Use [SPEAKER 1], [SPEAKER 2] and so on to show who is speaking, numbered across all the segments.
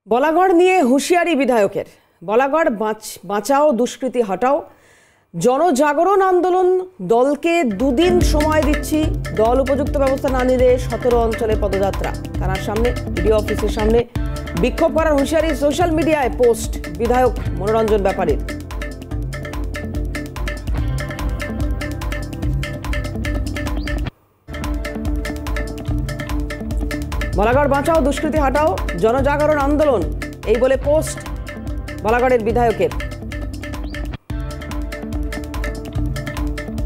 [SPEAKER 1] বলাগড় নিয়ে হুঁশিয়ারি বিধায়কের। বলাগড় বাঁচাও দুষ্কৃতি হটাও জনজাগরণ আন্দোলন দলকে দুদিন সময় দিচ্ছি, দল উপযুক্ত ব্যবস্থা না নিলে 17 অঞ্চলে পদযাত্রা। থানার সামনে, বিডিও অফিসের সামনে বিক্ষোভ করার হুঁশিয়ারি সোশ্যাল মিডিয়ায় পোস্ট বিধায়ক মনোরঞ্জন ব্যাপারীর। বলাগড় বাঁচাও দুষ্কৃতি হটাও জনজাগরণ আন্দোলন, এই বলে পোস্ট বলাগড়ের বিধায়কের।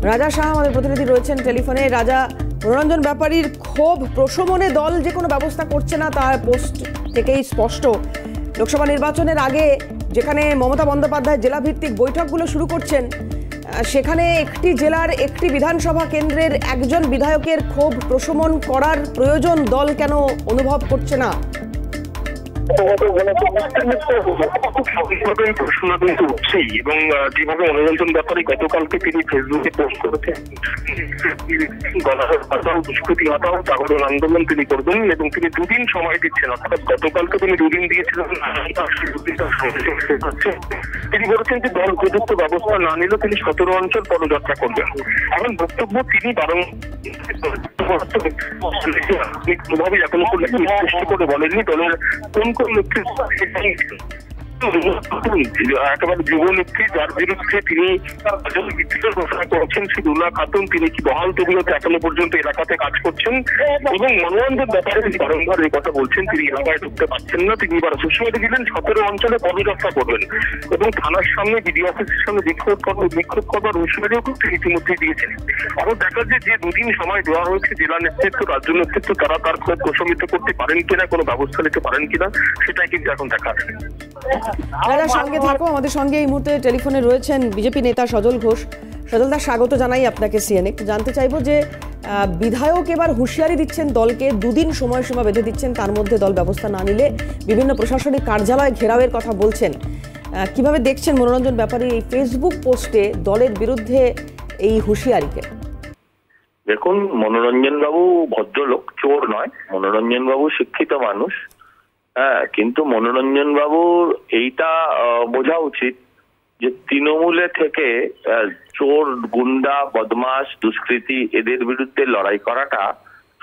[SPEAKER 1] রাজা শাহ আমাদের প্রতিনিধি রয়েছেন টেলিফোনে। রাজা, মনোরঞ্জন ব্যাপারীর ক্ষোভ প্রশমনে দল যে কোনো ব্যবস্থা করছে না তার পোস্ট থেকেই স্পষ্ট। লোকসভা নির্বাচনের আগে যেখানে মমতা বন্দ্যোপাধ্যায় জেলাভিত্তিক বৈঠকগুলো শুরু করছেন, সেখানে একটি জেলার একটি বিধানসভা কেন্দ্রের একজন বিধায়কের ক্ষোভ প্রশমন করার প্রয়োজন দল কেন অনুভব করছে না?
[SPEAKER 2] এবং যেভাবে মনোরঞ্জন ব্যাপারী গতকালকে তিনি ফেসবুকে পোস্ট করেছেন দুষ্কৃতি হটাও জাগরণ আন্দোলন তিনি করবেন এবং তিনি দুদিন সময় দিচ্ছেন, অর্থাৎ গতকালকে তিনি দুদিন দিয়েছিলেন। তিনি বলেছেন যে দল উপযুক্ত ব্যবস্থা না নিলে তিনি 17 অঞ্চল পদযাত্রা করবেন। এখন বক্তব্য তিনি কোনোভাবে এখনো পর্যন্ত স্পষ্ট করে বলেননি দলের কোন কোন নেতৃত্ব একেবারে যুব নেত্রী যার বিরুদ্ধে তিনি ঘোষণা করেছেন সিদুল্লাহ খাতুন, তিনি কি বহাল তবিয়তে এখনো পর্যন্ত এলাকাতে কাজ করছেন এবং মনোরঞ্জন ব্যাপারে তিনি বারংবার এই কথা বলছেন তিনি এলাকায় ঢুকতে পারছেন না। তিনি এবার সুসময় দিলেন 17 অঞ্চলে পদযাত্রা করবেন এবং থানার সামনে বিডিও অফিসের সামনে বিক্ষোভ করবার হুঁশিয়ারিও কিন্তু ইতিমধ্যেই দিয়েছেন। এখন দেখা যায় যে দুদিন সময় দেওয়া হয়েছে জেলা নেতৃত্ব, রাজ্য নেতৃত্ব, তারা তার ক্ষোভ প্রশমিত করতে পারেন কিনা, কোনো ব্যবস্থা নিতে পারেন কিনা, সেটাই কিন্তু এখন দেখা আছে।
[SPEAKER 1] সঙ্গে থাকো, আমাদের সঙ্গে এই মুহূর্তে টেলিফোনে রয়েছেন বিজেপি নেতা সজল ঘোষ। সজলদা, স্বাগত জানাই আপনাকে সিএনএ। জানতে চাইবো যে বিধায়ক এবার হুঁশিয়ারি দিচ্ছেন দলকে, দুদিন সময়সীমা বেঁধে দিচ্ছেন, তার মধ্যে দল ব্যবস্থা না নিলে বিভিন্ন প্রশাসনিক কার্যালয় ঘেরাওয়ের কথা বলছেন। কিভাবে দেখছেন মনোরঞ্জন ব্যাপারী এই ফেসবুক পোস্টে দলের বিরুদ্ধে এই হুঁশিয়ারিকে?
[SPEAKER 3] দেখুন, মনোরঞ্জন বাবু ভদ্রলোক, চোর নয়। মনোরঞ্জন বাবু শিক্ষিত মানুষ, হ্যাঁ, কিন্তু মনোরঞ্জন বাবুর এইটা বোঝা উচিত যে তৃণমূলে থেকে চোর, গুন্ডা, বদমাস, দুষ্কৃতী এদের বিরুদ্ধে লড়াই করাটা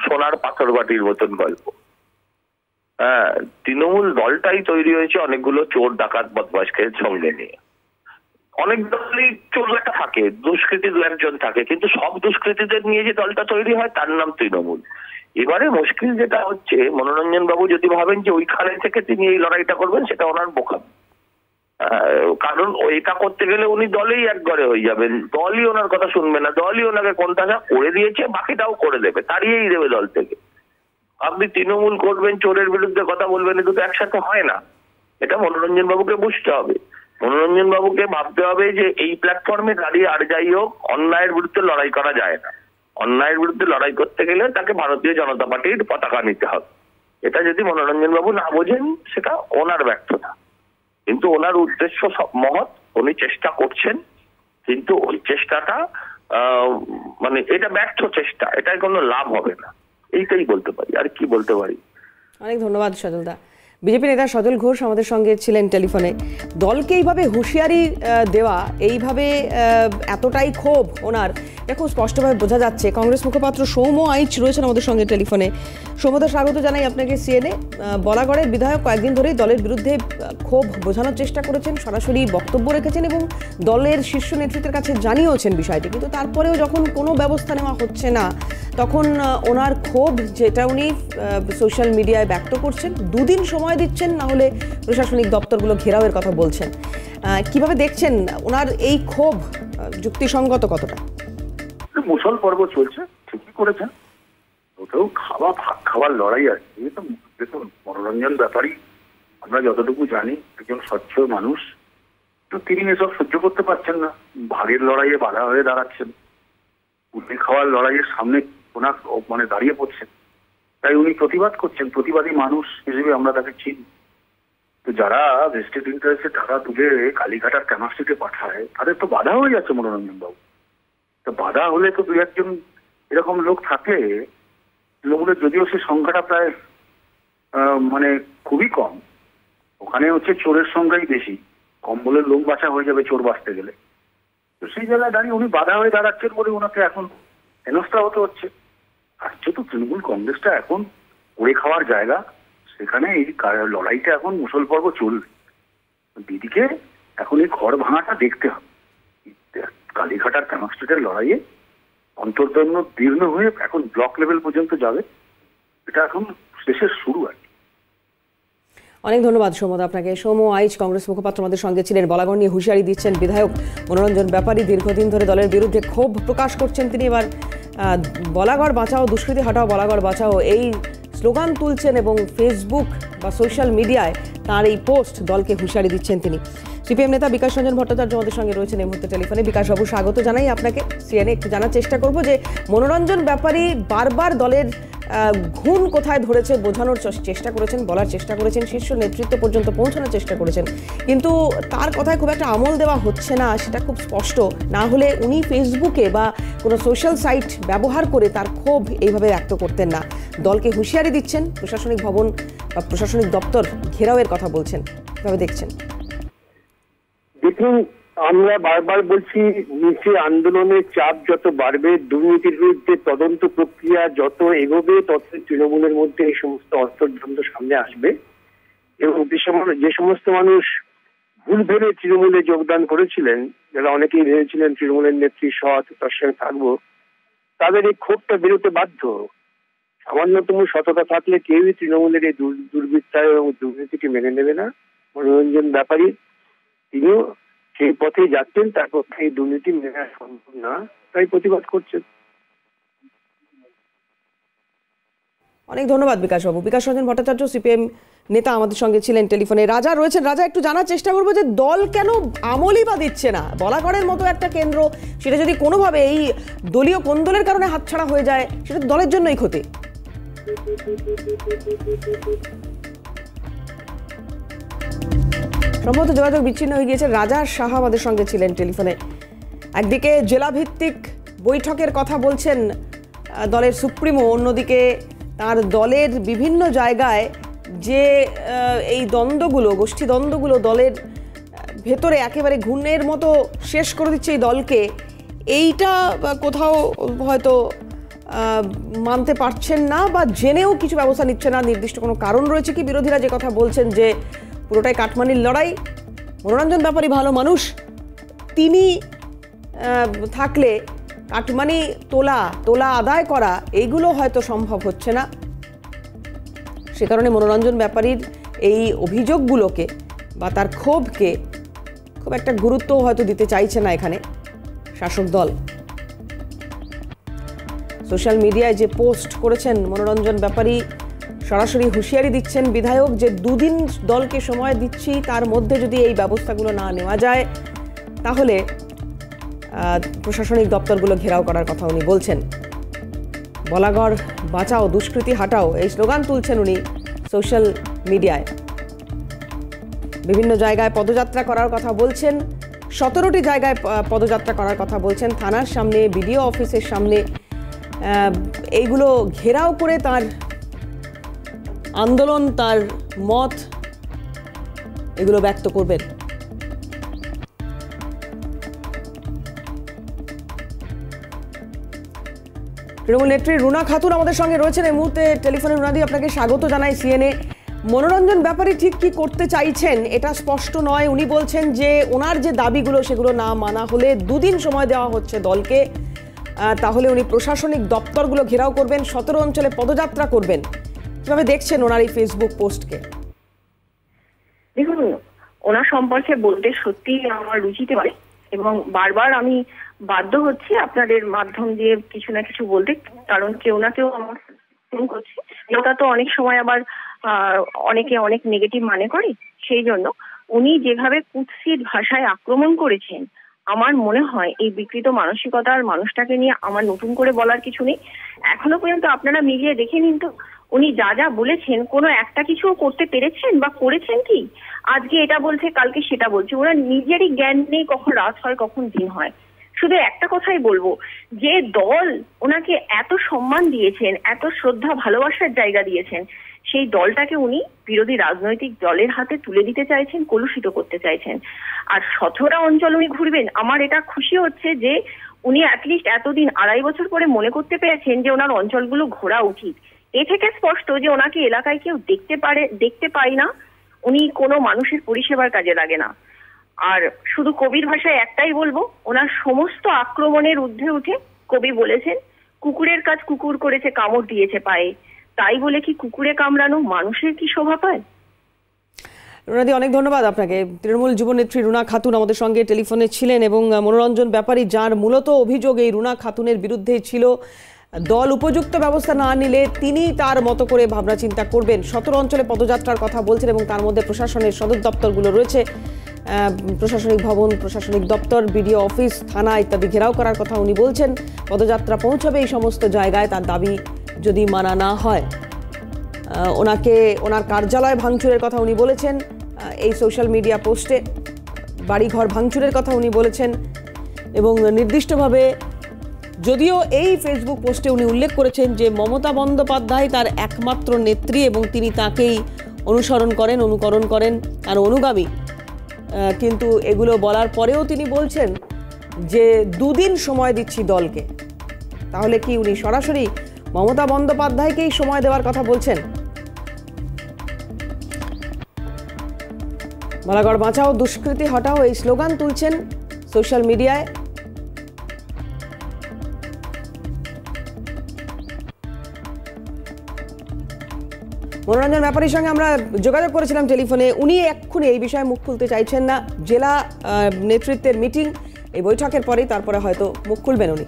[SPEAKER 3] সোনার পাথর বাটির মতন গল্প। হ্যাঁ, তৃণমূল দলটাই তৈরি হয়েছে অনেকগুলো চোর, ডাকাত, বদমাসকে সঙ্গে নিয়ে। অনেক দলই চোর একটা থাকে, দুষ্কৃতী 2-1জন থাকে, কিন্তু সব দুষ্কৃতীদের নিয়ে যে দলটা তৈরি হয় তার নাম তৃণমূল। এবারে মুশকিল যেটা হচ্ছে, মনোরঞ্জন বাবু যদি ভাবেন যে ওইখানে থেকে তিনি এই লড়াইটা করবেন, সেটা ওনার বোকামি। কারণ এটা করতে গেলে উনি দলেই একঘরে হয়ে যাবেন, দলই ওনার কথা শুনবে না, দলই ওনাকে কোনটা করে দিয়েছে বাকিটাও করে দেবে, তাড়িয়েই দেবে দল থেকে। আপনি তৃণমূল করবেন, চোরের বিরুদ্ধে কথা বলবেন, এ দুটো একসাথে হয় না। এটা মনোরঞ্জন বাবুকে বুঝতে হবে। মনোরঞ্জন বাবুকে ভাবতে হবে যে এই প্ল্যাটফর্মে দাঁড়িয়ে আর যাই হোক অন্যায়ের বিরুদ্ধে লড়াই করা যায় না। অন্যায়ের বিরুদ্ধে লড়াই করতে গেলে তাকে ভারতীয় জনতা পার্টির পতাকা নিতে হবে। এটা যদি মনোরঞ্জন বাবু না বোঝেন, সেটা ওনার ব্যর্থতা। কিন্তু ওনার উদ্দেশ্য সব মহৎ, উনি চেষ্টা করছেন, কিন্তু ওই চেষ্টাটা মানে এটা ব্যর্থ চেষ্টা, এটাই কোনো লাভ হবে না, এইটাই বলতে পারি। আর কি বলতে পারি?
[SPEAKER 1] অনেক ধন্যবাদ সজলদা। বিজেপি নেতা সজল ঘোষ আমাদের সঙ্গে ছিলেন টেলিফোনে। দলকে এইভাবে হুঁশিয়ারি দেওয়া, এইভাবে এতটাই ক্ষোভ ওনার, এটা খুব স্পষ্টভাবে বোঝা যাচ্ছে। কংগ্রেস মুখপাত্র সৌম্য আইচ রয়েছেন আমাদের সঙ্গে টেলিফোনে। সৌম্যদা, স্বাগত জানাই আপনাকে সিএনএ। বলাগড়ের বিধায়ক কয়েকদিন ধরেই দলের বিরুদ্ধে ক্ষোভ বোঝানোর চেষ্টা করেছেন, সরাসরি বক্তব্য রেখেছেন এবং দলের শীর্ষ নেতৃত্বের কাছে জানিয়েওছেন বিষয়টি, কিন্তু তারপরেও যখন কোনো ব্যবস্থা নেওয়া হচ্ছে না তখন ওনার ক্ষোভ, যেটা উনি সোশ্যাল মিডিয়ায় ব্যক্ত করছেন, দুদিন সময় দিচ্ছেন, না হলে প্রশাসনিক দপ্তরগুলো ঘেরাওয়ের কথা বলছেন। কিভাবে দেখছেন ওনার এই ক্ষোভ, যুক্তিসঙ্গত কতটা?
[SPEAKER 4] মুসল পর্ব চলছে, ঠিকই করেছেন। ওটাও ভাগ খাওয়ার লড়াই আর কি। দেখুন, মনোরঞ্জন ব্যাপারী আমরা যতটুকু জানি একজন স্বচ্ছ মানুষ, তো তিনি এসব সহ্য করতে পারছেন না, ভাগের লড়াইয়ে বাধা হয়ে দাঁড়াচ্ছেন, উঠে খাওয়ার লড়াইয়ের সামনে ওনার মানে দাঁড়িয়ে পড়ছেন। তাই উনি প্রতিবাদ করছেন, প্রতিবাদী মানুষ হিসেবে আমরা তাকে চিনি। তো যারা ভেস্টেড ইন্টারেস্টে টাকা তুলে কালীঘাটার ক্যামাস্ট্রিতে পাঠায়, তাদের তো বাধা হয়ে যাচ্ছে মনোরঞ্জন বাবু। তো বাধা হলে তো 2-1জন এরকম লোক থাকলে তৃণমূলের, যদিও সে সংখ্যাটা প্রায় মানে খুবই কম, ওখানে হচ্ছে চোরের সংখ্যাই বেশি, কম্বলের লোক বাঁচা হয়ে যাবে চোর বাঁচতে গেলে। তো সেই জায়গায় দাঁড়িয়ে উনি বাধা হয়ে দাঁড়াচ্ছেন বলে ওনাকে এখন হেনস্থা হতে হচ্ছে। আর যেহেতু তৃণমূল কংগ্রেসটা এখন করে খাওয়ার জায়গা, সেখানে এই লড়াইটা এখন মুসল পর্ব চলবে। দিদিকে এখন এই ঘর ভাঙাটা দেখতে হবে। কালীঘাট আর কামাক স্ট্রিটের লড়াইয়ে অন্তর্দন্য দীর্ণ হয়ে এখন ব্লক লেভেল পর্যন্ত যাবে। এটা এখন শেষের শুরু আর কি।
[SPEAKER 1] অনেক ধন্যবাদ সৌমদা আপনাকে। সৌম আইচ কংগ্রেস মুখপাত্র আমাদের সঙ্গে ছিলেন। বলাগড় নিয়ে হুঁশিয়ারি দিচ্ছেন বিধায়ক মনোরঞ্জন ব্যাপারী। দীর্ঘদিন ধরে দলের বিরুদ্ধে ক্ষোভ প্রকাশ করছেন তিনি। এবার বলাগড় বাঁচাও, দুষ্কৃতী হাটাও, বলাগড় বাঁচাও এই স্লোগান তুলছেন এবং ফেসবুক বা সোশ্যাল মিডিয়ায় তার এই পোস্ট দলকে হুঁশিয়ারি দিচ্ছেন তিনি। সিপিএম নেতা বিকাশ রঞ্জন ভট্টাচার্য আমাদের সঙ্গে রয়েছেন এই মুহূর্তে টেলিফোনে। বিকাশবাবু, স্বাগত জানাই আপনাকে সিএনএ। একটু জানার চেষ্টা করব যে মনোরঞ্জন ব্যাপারী বারবার দলের ঘুণ কোথায় ধরেছে বোঝানোর চেষ্টা করেছেন, বলার চেষ্টা করেছেন, শীর্ষ নেতৃত্ব পর্যন্ত পৌঁছানোর চেষ্টা করেছেন, কিন্তু তার কথায় খুব একটা আমল দেওয়া হচ্ছে না, সেটা খুব স্পষ্ট। না হলে উনি ফেসবুকে বা কোনো সোশ্যাল সাইট ব্যবহার করে তার ক্ষোভ এইভাবে ব্যক্ত করতেন না। দলকে হুঁশিয়ারি দিচ্ছেন, প্রশাসনিক ভবন বা প্রশাসনিক দপ্তর ঘেরাওয়ের কথা বলছেন, কিভাবে দেখছেন?
[SPEAKER 5] দেখুন, আমরা বারবার বলছি, নিচে আন্দোলনের চাপ যত বাড়বে, দুর্নীতির বিরুদ্ধে তদন্ত প্রক্রিয়া যত এগোবে, তত তৃণমূলের মধ্যে এই সমস্ত অন্তর্দ্বন্দ্ব সামনে আসবে। এবং যে সমস্ত মানুষ ভুল ভেবে তৃণমূলে যোগদান করেছিলেন, যারা অনেকেই ভেবেছিলেন তৃণমূলের নেত্রী সৎ, তার সঙ্গে থাকবো, তাদের এই ক্ষোভটা বেরোতে বাধ্য। সামান্যতম সততা থাকলে কেউই তৃণমূলের এই দুর্বৃত্তায় এবং দুর্নীতিকে মেনে নেবে না। মনোরঞ্জন ব্যাপারী তিনিও সেই পথেই যাচ্ছেন, তার পক্ষে এই দুর্নীতি মেনে নেওয়া সম্ভব না, তাই প্রতিবাদ করছেন।
[SPEAKER 1] অনেক ধন্যবাদ বিকাশবাবু। বিকাশ রঞ্জন ভট্টাচার্য সিপিএম নেতা আমাদের সঙ্গে ছিলেন টেলিফোনে। রাজা রয়েছেন। রাজা, একটু জানার চেষ্টা করবো যে দল কেন আমলই বা দিচ্ছে না? বলাগড়ের মতো একটা কেন্দ্র, সেটা যদি কোনোভাবে এই দলীয় কোন্দলের কারণে হাতছাড়া হয়ে যায়, সেটা দলের জন্যই ক্ষতি। সম্ভবত যোগাযোগ বিচ্ছিন্ন হয়ে গিয়েছে। রাজা সাহা আমাদের সঙ্গে ছিলেন টেলিফোনে। একদিকে জেলাভিত্তিক বৈঠকের কথা বলছেন দলের সুপ্রিমো, অন্যদিকে তার দলের বিভিন্ন জায়গায় যে এই দ্বন্দ্বগুলো, গোষ্ঠী দ্বন্দ্বগুলো দলের ভেতরে একেবারে ঘূর্ণের মতো শেষ করে দিচ্ছে এই দলকে, এইটা কোথাও হয়তো মানতে পারছেন না বা জেনেও কিছু ব্যবস্থা নিচ্ছে না। নির্দিষ্ট কোনো কারণ রয়েছে কি? বিরোধীরা যে কথা বলছেন যে পুরোটাই কাটমানির লড়াই, মনোরঞ্জন ব্যাপারী ভালো মানুষ, তিনি থাকলে কাটমানি তোলা আদায় করা এইগুলো হয়তো সম্ভব হচ্ছে না। সে কারণে মনোরঞ্জন ব্যাপারীর এই অভিযোগগুলোকে বা তার ক্ষোভকে খুব একটা গুরুত্ব হয়তো দিতে চাইছে না এখানে শাসক দল। সোশ্যাল মিডিয়ায় যে পোস্ট করেছেন মনোরঞ্জন ব্যাপারী, সরাসরি হুঁশিয়ারি দিচ্ছেন বিধায়ক যে দুদিন দলকে সময় দিচ্ছি, তার মধ্যে যদি এই ব্যবস্থাগুলো না নেওয়া যায় তাহলে প্রশাসনিক দপ্তরগুলো ঘেরাও করার কথা উনি বলছেন। বলাগড় বাঁচাও, দুষ্কৃতী হাটাও এই স্লোগান তুলছেন উনি সোশ্যাল মিডিয়ায়। বিভিন্ন জায়গায় পদযাত্রা করার কথা বলছেন, 17টি জায়গায় পদযাত্রা করার কথা বলছেন, থানার সামনে, বিডিও অফিসের সামনে, এইগুলো ঘেরাও করে তার আন্দোলন, তার মত এগুলো ব্যক্ত করবেন। তৃণমূল নেত্রী রুনা খাতুন আমাদের সঙ্গে রয়েছেন এই মুহূর্তে টেলিফোনে। রুনাদি, আপনাকে স্বাগত জানাই সিএনএ। মনোরঞ্জন ব্যাপারী ঠিক কি করতে চাইছেন এটা স্পষ্ট নয়। উনি বলছেন যে ওনার যে দাবিগুলো সেগুলো না মানা হলে 2 দিন সময় দেওয়া হচ্ছে দলকে, তাহলে উনি প্রশাসনিক দপ্তরগুলো ঘেরাও করবেন, 17 অঞ্চলে পদযাত্রা করবেন। কিভাবে দেখছেন ওনার এই ফেসবুক পোস্টকে?
[SPEAKER 6] দেখুন, ওনার সম্পর্কে বলতে সত্যি আমার রুচিতে পারে এবং বারবার আমি বাধ্য হচ্ছি আপনাদের মাধ্যম দিয়ে কিছু না কিছু বলতে, কারণ ওনাকেও আমার ফোন করছে। ওটা তো অনেক সময় আবার অনেকে অনেক নেগেটিভ মানে করে, সেই জন্য উনি যেভাবে কুৎসিত ভাষায় আক্রমণ করেছেন, আমার মনে হয় এই বিকৃত মানসিকতার মানুষটাকে নিয়ে আমার নতুন করে বলার কিছু নেই। এখনো পর্যন্ত আপনারা মিলিয়ে দেখে নিন তো, উনি যা যা বলেছেন কোনো একটা কিছুও করতে পেরেছেন বা করেছেন কি? আজকে এটা বলছে, কালকে সেটা বলছে। ওরা নিজেরই জ্ঞান নেই কখন রাত হয় কখন দিন হয়। শুধু একটা কথাই বলবো, যে দল ওনাকে এত সম্মান দিয়েছেন, এত শ্রদ্ধা ভালোবাসার জায়গা দিয়েছেন, সেই দলটাকে উনি বিরোধী রাজনৈতিক দলের হাতে তুলে দিতে চাইছেন, কলুষিত করতে চাইছেন। আর 17টা অঞ্চল উনি ঘুরবেন, আমার এটা খুশি হচ্ছে যে উনি অ্যাটলিস্ট এতদিন 2.5 বছর পরে মনে করতে পেরেছেন যে ওনার অঞ্চলগুলো ঘোরা উচিত। এ থেকে স্পষ্ট যে ওনাকে এলাকায় কেউ দেখতে পায় না, উনি কোনো মানুষের পরিষেবার কাজে লাগে না। আর শুধু কবির ভাষায় একটাই বলবো, ওনার সমস্ত আক্রমণের ঊর্ধ্বে উঠে কবি বলেছেন, কুকুরের কাজ কুকুর করেছে, কামড় দিয়েছে পায়ে, তাই বলে কি কুকুরে কামড়ানো মানুষের কি শোভা পায়?
[SPEAKER 1] রুনাদি, অনেক ধন্যবাদ আপনাকে। তৃণমূল যুবনেত্রী রুনা খাতুন আমাদের সঙ্গে টেলিফোনে ছিলেন এবং মনোরঞ্জন ব্যাপারী, যার মূলত অভিযোগ এই রুনা খাতুনের বিরুদ্ধে ছিল, দল উপযুক্ত ব্যবস্থা না নিলে তিনি তার মতো করে ভাবনা চিন্তা করবেন। 17 অঞ্চলে পদযাত্রার কথা বলছেন এবং তার মধ্যে প্রশাসনের সদর দপ্তরগুলো রয়েছে, প্রশাসনিক ভবন, প্রশাসনিক দপ্তর, বিডিও অফিস, থানা ইত্যাদি ঘেরাও করার কথা উনি বলছেন। পদযাত্রা পৌঁছাবে এই সমস্ত জায়গায়, তার দাবি যদি মানা না হয়। ওনার কার্যালয় ভাঙচুরের কথা উনি বলেছেন এই সোশ্যাল মিডিয়া পোস্টে, বাড়িঘর ভাঙচুরের কথা উনি বলেছেন এবং নির্দিষ্টভাবে, যদিও এই ফেসবুক পোস্টে উনি উল্লেখ করেছেন যে মমতা বন্দ্যোপাধ্যায় তার একমাত্র নেত্রী এবং তিনি তাকেই অনুকরণ করেন, তার অনুগামী, কিন্তু এগুলো বলার পরেও তিনি বলছেন যে 2 দিন সময় দিচ্ছি দলকে। তাহলে কি উনি সরাসরি মমতা বন্দ্যোপাধ্যায়কেই সময় দেওয়ার কথা বলছেন? বালাগড় বাঁচাও, দুষ্কৃতি হটাও এই স্লোগান তুলছেন সোশ্যাল মিডিয়ায়। মনোরঞ্জন ব্যাপারীর সঙ্গে আমরা যোগাযোগ করেছিলাম টেলিফোনে, উনি এক্ষুনি এই বিষয়ে মুখ খুলতে চাইছেন না। জেলা নেতৃত্বের মিটিং, এই বৈঠকের পরেই তারপরে হয়তো মুখ খুলবেন উনি।